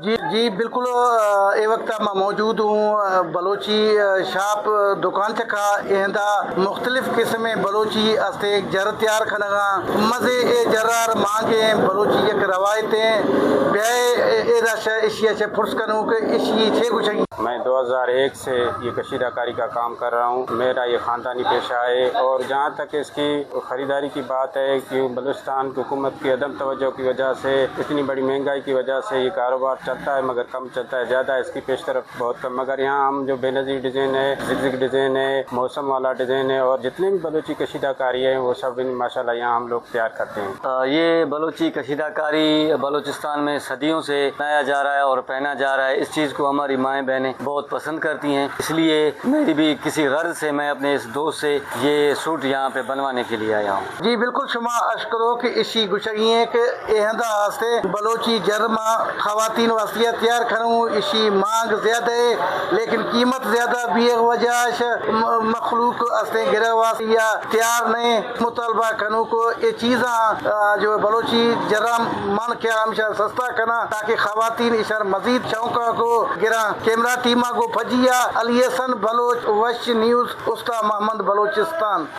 جی جی بالکل اے وقت میں موجود ہوں بلوچی شاپ دکان چکا ایندا مختلف قسم بلوچی استے جر تیار کھنگا مزے اے جرار مانگے بلوچی ایک روایتیں بے اے داش اشیا سے فرض کروں کہ اشی چھ گچھیں. میں 2001 سے یہ کشیدہ کاری کا کام کر رہا ہوں. میرا یہ خاندانی پیشہ ہے اور جہاں تک اس کی خریداری کی بات ہے کہ بلوچستان کی حکومت کی عدم توجہ کی وجہ سے اتنی بڑی مہنگائی کی وجہ سے یہ کاروبار چلتا ہے مگر کم چلتا ہے, زیادہ اس کی پیش طرف بہت کم. مگر یہاں ہم جو بے نظیر ڈیزائن ہے, زگزگ ڈیزائن ہے, موسم والا ڈیزائن ہے اور جتنے بھی بلوچی کشیدہ کاری ہے وہ سب ماشاءاللہ یہاں ہم لوگ تیار کرتے ہیں. یہ بلوچی کشیدہ کاری بلوچستان میں صدیوں سے بنایا جا رہا ہے اور پہنا جا رہا ہے. اس چیز کو ہماری مائیں بہنیں بہت پسند کرتی ہیں, اس لیے میری بھی کسی غرض سے میں اپنے اس دوست سے یہ سوٹ یہاں پہ بنوانے کے لیے آیا ہوں. جی بالکل شما اشکرو کہ اسی گچھیں کہ اہدا واسطے بلوچی جرما خواتین واسطے تیار کروں. اسی مانگ زیادہ ہے لیکن قیمت زیادہ بھی ایک وجہ مخلوق استے گرہ واسطے یا تیار نہیں مطالبہ کنو کو یہ چیزاں جو بلوچی جرم من کیا ہمیشہ سستا کرنا تاکہ خواتین اشار مزید شوقہ کو گرہ. کیمرہ ٹیمہ کو پھجیا علی حسن بلوچ وش نیوز استا محمد بلوچستان.